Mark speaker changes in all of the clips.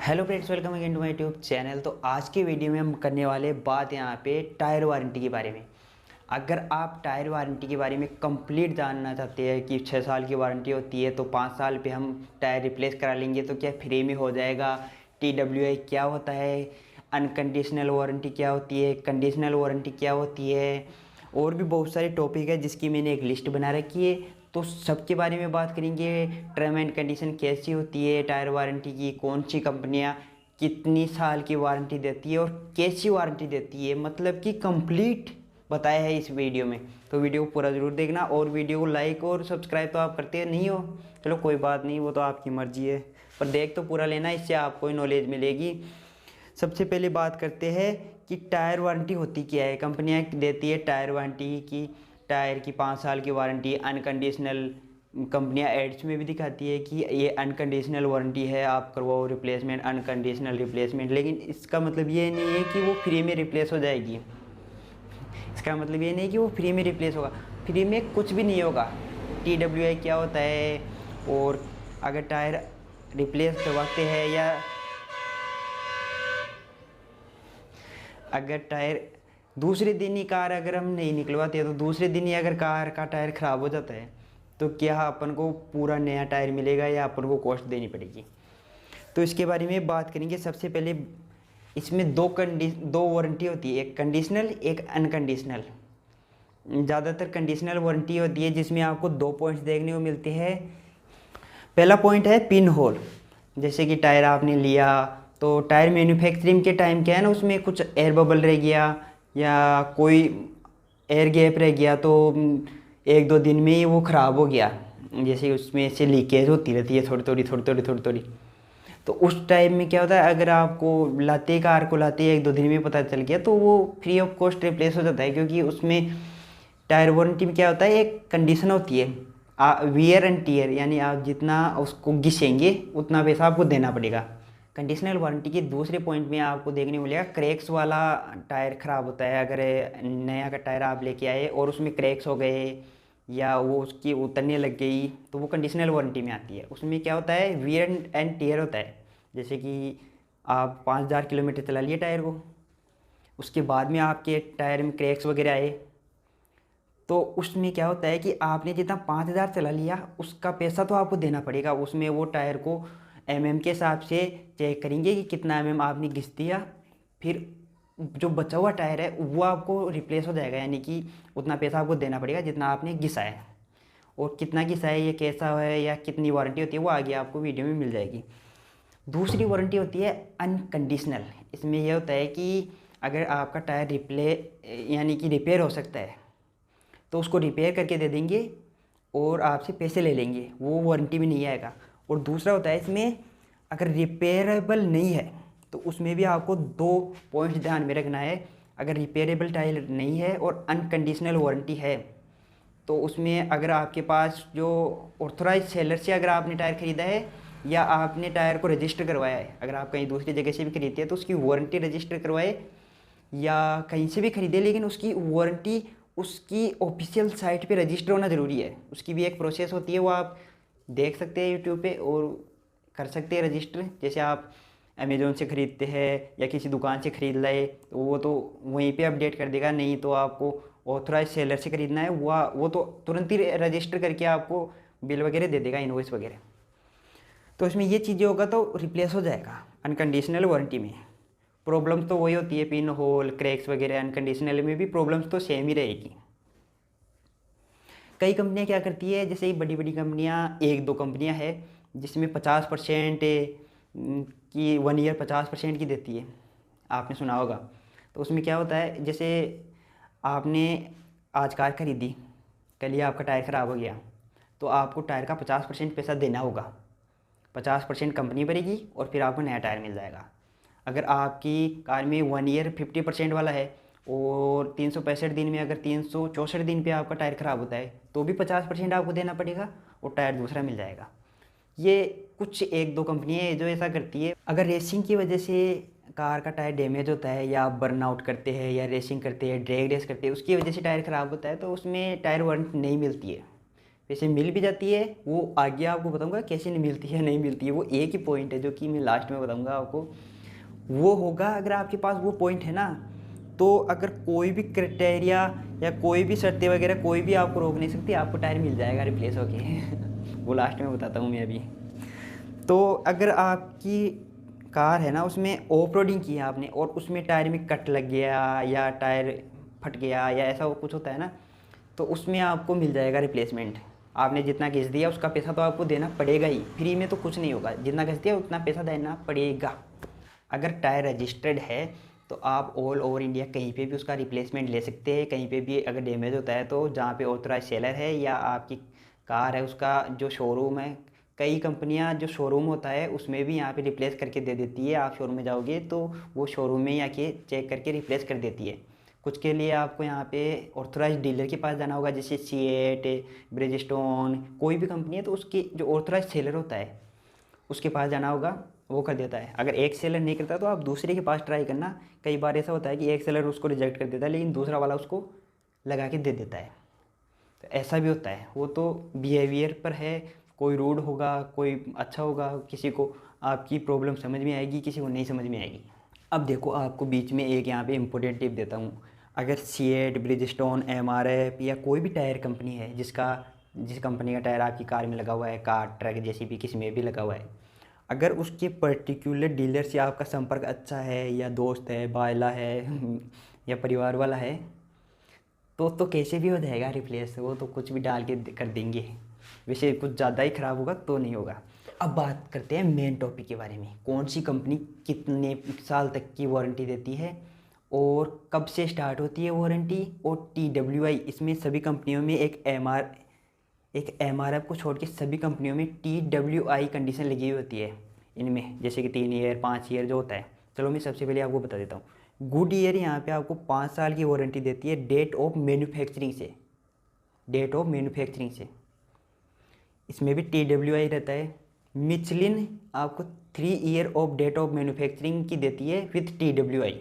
Speaker 1: Hello friends, welcome again to my YouTube channel. तो आज की वीडियो में हम करने वाले बात यहाँ पे टायर वारंटी के बारे में। अगर आप टायर वारंटी के बारे में कंप्लीट जानना चाहते हैं कि 6 साल की वारंटी होती है तो 5 साल पे हम टायर रिप्लेस करा लेंगे तो क्या फ्री में हो जाएगा, TWI क्या होता है, अनकंडीशनल वारंटी क्या होती है, कंडीशनल वारंटी क्या होती है, और भी बहुत सारे टॉपिक है जिसकी मैंने एक लिस्ट बना रखी है। तो सबके बारे में बात करेंगे। टर्म एंड कंडीशन कैसी होती है टायर वारंटी की, कौन सी कंपनियां कितनी साल की वारंटी देती है और कैसी वारंटी देती है, मतलब कि कंप्लीट बताया है इस वीडियो में। तो वीडियो को पूरा ज़रूर देखना और वीडियो को लाइक और सब्सक्राइब तो आप करते नहीं हो, चलो कोई बात नहीं, वो तो आपकी मर्ज़ी है, पर देख तो पूरा लेना, इससे आपको नॉलेज मिलेगी। सबसे पहले बात करते हैं कि टायर वारंटी होती क्या है। कंपनियां देती है टायर वारंटी की, टायर की 5 साल की वारंटी अनकंडीशनल। कंपनियां एड्स में भी दिखाती है कि ये अनकंडीशनल वारंटी है, आप करवाओ रिप्लेसमेंट, अनकंडीशनल रिप्लेसमेंट। लेकिन इसका मतलब ये नहीं है कि वो फ्री में रिप्लेस हो जाएगी। इसका मतलब ये नहीं कि वो फ्री में रिप्लेस होगा, फ्री में कुछ भी नहीं होगा। TWI क्या होता है, और अगर टायर रिप्लेस करवाते हैं या अगर टायर दूसरे दिन ही कार अगर हम नहीं निकलवाते हैं तो दूसरे दिन ही अगर कार का टायर ख़राब हो जाता है तो क्या अपन को पूरा नया टायर मिलेगा या अपन को कॉस्ट देनी पड़ेगी। तो इसके बारे में बात करेंगे। सबसे पहले इसमें दो वारंटी होती है, एक कंडीशनल एक अनकंडीशनल। ज़्यादातर कंडीशनल वारंटी होती है जिसमें आपको 2 पॉइंट्स देखने को मिलते हैं। पहला पॉइंट है पिन होल। जैसे कि टायर आपने लिया तो टायर मैन्युफैक्चरिंग के टाइम क्या है ना, उसमें कुछ एयर बबल रह गया या कोई एयर गैप रह गया तो 1-2 दिन में ही वो ख़राब हो गया। जैसे उसमें से लीकेज होती रहती है थोड़ी थोड़ी। तो उस टाइम में क्या होता है, अगर आपको लाते कार को लाते 1-2 दिन में पता चल गया तो वो फ्री ऑफ कॉस्ट रिप्लेस हो जाता है। क्योंकि उसमें टायर वारंटी में क्या होता है, एक कंडीशन होती है वियर एंड टीयर, यानी आप जितना उसको घिसेंगे उतना पैसा आपको देना पड़ेगा। कंडीशनल वारंटी के दूसरे पॉइंट में आपको देखने को मिलेगा क्रैक्स वाला टायर ख़राब होता है। अगर नया का टायर आप लेके आए और उसमें क्रैक्स हो गए या वो उसकी उतरने लग गई तो वो कंडीशनल वारंटी में आती है। उसमें क्या होता है, वियर एंड टीयर होता है। जैसे कि आप 5000 किलोमीटर चला लिए टायर को, उसके बाद में आपके टायर में क्रैक्स वगैरह आए तो उसमें क्या होता है कि आपने जितना 5000 चला लिया उसका पैसा तो आपको देना पड़ेगा। उसमें वो टायर को के हिसाब से चेक करेंगे कि कितना आपने घिस दिया, फिर जो बचा हुआ टायर है वो आपको रिप्लेस हो जाएगा, यानी कि उतना पैसा आपको देना पड़ेगा जितना आपने घिसा है। और कितना घिसा है, ये कैसा है या कितनी वारंटी होती है वो आगे आपको वीडियो में मिल जाएगी। दूसरी वारंटी होती है अनकंडीशनल। इसमें यह होता है कि अगर आपका टायर यानी कि रिपेयर हो सकता है तो उसको रिपेयर करके दे देंगे और आपसे पैसे ले लेंगे, वो वारंटी में नहीं आएगा। और दूसरा होता है इसमें अगर रिपेयरेबल नहीं है तो उसमें भी आपको 2 पॉइंट्स ध्यान में रखना है। अगर रिपेयरेबल टायर नहीं है और अनकंडीशनल वारंटी है तो उसमें अगर आपके पास जो ऑथराइज सेलर से अगर आपने टायर ख़रीदा है या आपने टायर को रजिस्टर करवाया है, अगर आप कहीं दूसरी जगह से भी खरीदते हैं तो उसकी वारंटी रजिस्टर करवाए या कहीं से भी खरीदे, लेकिन उसकी वारंटी उसकी ऑफिशियल साइट पे रजिस्टर होना ज़रूरी है। उसकी भी एक प्रोसेस होती है, वो आप देख सकते हैं यूट्यूब पे और कर सकते हैं रजिस्टर। जैसे आप अमेज़ोन से ख़रीदते हैं या किसी दुकान से ख़रीद लाए तो वो तो वहीं पे अपडेट कर देगा, नहीं तो आपको ऑथराइज सेलर से ख़रीदना है वो तो तुरंत ही रजिस्टर करके आपको बिल वगैरह दे देगा, इनवॉइस वगैरह। तो इसमें ये चीज़ें होगा तो रिप्लेस हो जाएगा अनकंडीशनल वारंटी में। प्रॉब्लम्स तो वही होती है, पिन होल क्रैक्स वगैरह, अनकंडीशनल में भी प्रॉब्लम्स तो सेम ही रहेगी। कई कंपनियां क्या करती है, जैसे बड़ी बड़ी कंपनियां, 1-2 कंपनियां हैं जिसमें 50% की 1 ईयर 50% की देती है, आपने सुना होगा। तो उसमें क्या होता है, जैसे आपने आज कार खरीदी, कल ही आपका टायर ख़राब हो गया तो आपको टायर का 50% पैसा देना होगा। 50% कंपनी भरेगी और फिर आपको नया टायर मिल जाएगा। अगर आपकी कार में 1 ईयर 50% वाला है और 365 दिन में अगर 364 दिन पे आपका टायर ख़राब होता है तो भी 50% आपको देना पड़ेगा और टायर दूसरा मिल जाएगा। ये कुछ 1-2 कंपनियाँ हैं जो ऐसा करती है। अगर रेसिंग की वजह से कार का टायर डैमेज होता है या आप बर्नआउट करते हैं या रेसिंग करते हैं, ड्रैग रेस करते हैं, उसकी वजह से टायर ख़राब होता है तो उसमें टायर वारंटी नहीं मिलती है। वैसे मिल भी जाती है, वो आगे आपको बताऊंगा कैसे नहीं मिलती है, नहीं मिलती है। वो एक ही पॉइंट है जो कि मैं लास्ट में बताऊंगा आपको। वो होगा अगर आपके पास वो पॉइंट है ना, तो अगर कोई भी क्राइटेरिया या कोई भी शर्तें वगैरह कोई भी आपको रोक नहीं सकती, आपको टायर मिल जाएगा रिप्लेस होके। वो लास्ट में बताता हूँ मैं अभी। तो अगर आपकी कार है ना, उसमें ऑफ रोडिंग की है आपने और उसमें टायर में कट लग गया या टायर फट गया या ऐसा कुछ होता है ना, तो उसमें आपको मिल जाएगा रिप्लेसमेंट। आपने जितना घिस दिया उसका पैसा तो आपको देना पड़ेगा ही, फ्री में तो कुछ नहीं होगा, जितना घिस दिया उतना पैसा देना पड़ेगा। अगर टायर रजिस्टर्ड है तो आप ऑल ओवर इंडिया कहीं पे भी उसका रिप्लेसमेंट ले सकते हैं। कहीं पे भी अगर डैमेज होता है तो जहाँ पे ऑथराइज सेलर है या आपकी कार है उसका जो शोरूम है, कई कंपनियां जो शोरूम होता है उसमें भी यहाँ पे रिप्लेस करके दे देती है। आप शोरूम में जाओगे तो वो शोरूम में आके चेक करके रिप्लेस कर देती है। कुछ के लिए आपको यहाँ पे ऑथराइज डीलर के पास जाना होगा, जैसे सीएट, ब्रिजस्टोन, कोई भी कंपनी है तो उसकी जो ऑथराइज सेलर होता है उसके पास जाना होगा, वो कर देता है। अगर एक सेलर नहीं करता तो आप दूसरे के पास ट्राई करना। कई बार ऐसा होता है कि एक सेलर उसको रिजेक्ट कर देता है लेकिन दूसरा वाला उसको लगा के दे देता है, तो ऐसा भी होता है। वो तो बिहेवियर पर है, कोई रूड होगा, कोई अच्छा होगा, किसी को आपकी प्रॉब्लम समझ में आएगी, किसी को नहीं समझ में आएगी। अब देखो आपको बीच में एक यहाँ पे इम्पोर्टेंट टिप देता हूँ। अगर सीएट, ब्रिजस्टोन, एमआरएफ या कोई भी टायर कंपनी है जिस कंपनी का टायर आपकी कार में लगा हुआ है, कार, ट्रक, जैसी भी किसी में भी लगा हुआ है, अगर उसके पर्टिकुलर डीलर से आपका संपर्क अच्छा है या दोस्त है, बायला है या परिवार वाला है, तो कैसे भी हो जाएगा रिप्लेस। वो तो कुछ भी डाल के कर देंगे। वैसे कुछ ज़्यादा ही ख़राब होगा तो नहीं होगा। अब बात करते हैं मेन टॉपिक के बारे में, कौन सी कंपनी कितने साल तक की वारंटी देती है और कब से स्टार्ट होती है वारंटी, और TWI, इसमें सभी कंपनियों में एक MRF को छोड़ के सभी कंपनियों में TWI कंडीशन लगी हुई होती है इनमें, जैसे कि 3 ईयर, 5 ईयर जो होता है। चलो मैं सबसे पहले आपको बता देता हूँ। गुड ईयर यहाँ पे आपको 5 साल की वारंटी देती है डेट ऑफ मैन्युफैक्चरिंग से। इसमें भी TWI रहता है। मिचलिन आपको 3 year of date of manufacturing की देती है विथ TWI।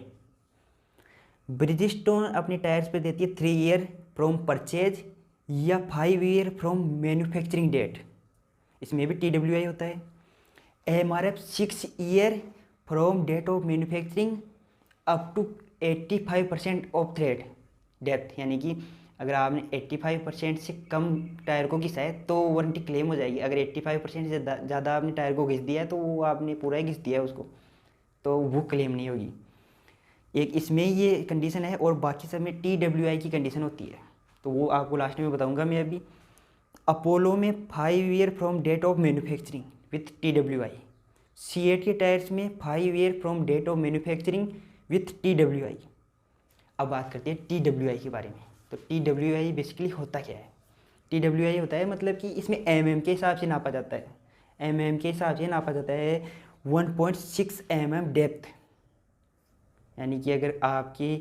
Speaker 1: ब्रिजस्टोन अपने टायर्स पे देती है 3 ईयर फ्रॉम परचेज या 5 ईयर फ्रॉम मैन्युफैक्चरिंग डेट, इसमें भी TWI होता है। MRF 6 year from date of manufacturing up to 85% of thread depth, यानी कि अगर आपने 85% से कम टायर को घिसा है तो वारंटी क्लेम हो जाएगी। अगर 85% से ज़्यादा आपने टायर को घिस दिया है तो वो आपने पूरा ही घिस दिया है उसको, तो वो क्लेम नहीं होगी। एक इसमें ये कंडीशन है और बाकी सब में TWI की कंडीशन होती है, तो वो आपको लास्ट में बताऊंगा मैं अभी। अपोलो में 5 year from date of manufacturing with TWI। CEAT के टायर्स में 5 year from date of manufacturing with TWI। अब बात करते हैं TWI के बारे में। तो TWI बेसिकली होता क्या है? TWI होता है मतलब कि इसमें mm के हिसाब से नापा जाता है। mm के हिसाब से नापा जाता है 1.6 mm डेप्थ, यानी कि अगर आपकी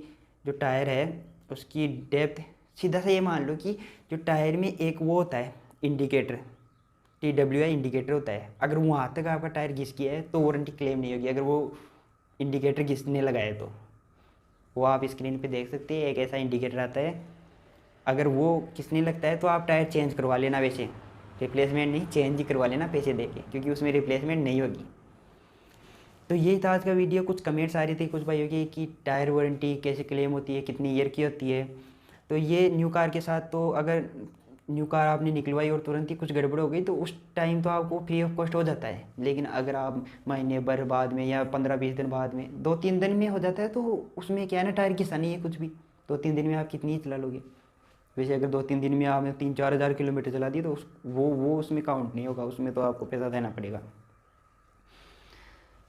Speaker 1: जो टायर है उसकी डेप्थ, सीधा सा ये मान लो कि जो टायर में एक वो होता है इंडिकेटर, TWI इंडिकेटर होता है, अगर वहाँ तक आपका टायर घिस गया है तो वारंटी क्लेम नहीं होगी। अगर वो इंडिकेटर घिसने लगा है तो वो आप स्क्रीन पे देख सकते हैं, एक ऐसा इंडिकेटर आता है, अगर वो घिसने लगता है तो आप टायर चेंज करवा लेना। वैसे रिप्लेसमेंट नहीं, चेंज ही करवा लेना पैसे दे के, क्योंकि उसमें रिप्लेसमेंट नहीं होगी। तो यही था आज का वीडियो। कुछ कमेंट्स आ रही थी कुछ भाइयों की कि टायर वारंटी कैसे क्लेम होती है, कितनी ईयर की होती है। तो ये न्यू कार के साथ, तो अगर न्यू कार आपने निकलवाई और तुरंत ही कुछ गड़बड़ हो गई तो उस टाइम तो आपको फ्री ऑफ कॉस्ट हो जाता है। लेकिन अगर आप महीने भर बाद में या 15-20 दिन बाद में, 2-3 दिन में हो जाता है, तो उसमें क्या है ना, टायर घिसा नहीं है कुछ भी, 2-3 दिन में आप कितनी ही चला लोगे। वैसे अगर 2-3 दिन में आपने 3-4 हज़ार किलोमीटर चला दी तो वो उसमें काउंट नहीं होगा, उसमें तो आपको पैसा देना पड़ेगा।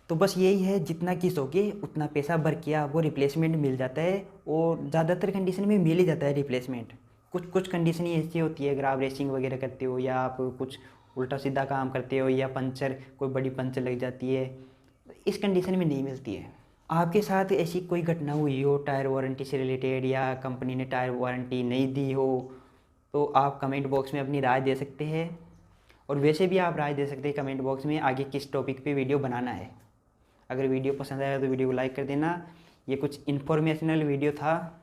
Speaker 1: तो बस यही है, जितना घिसोगे उतना पैसा भर के आपको रिप्लेसमेंट मिल जाता है, और ज़्यादातर कंडीशन में मिल ही जाता है रिप्लेसमेंट। कुछ कंडीशन ही ऐसी होती है, अगर आप रेसिंग वगैरह करते हो या आप कुछ उल्टा सीधा काम करते हो या कोई बड़ी पंचर लग जाती है, इस कंडीशन में नहीं मिलती है। आपके साथ ऐसी कोई घटना हुई हो टायर वारंटी से रिलेटेड, या कंपनी ने टायर वारंटी नहीं दी हो, तो आप कमेंट बॉक्स में अपनी राय दे सकते हैं। और वैसे भी आप राय दे सकते हैं कमेंट बॉक्स में आगे किस टॉपिक पे वीडियो बनाना है। अगर वीडियो पसंद आया तो वीडियो को लाइक कर देना। ये कुछ इन्फॉर्मेशनल वीडियो था।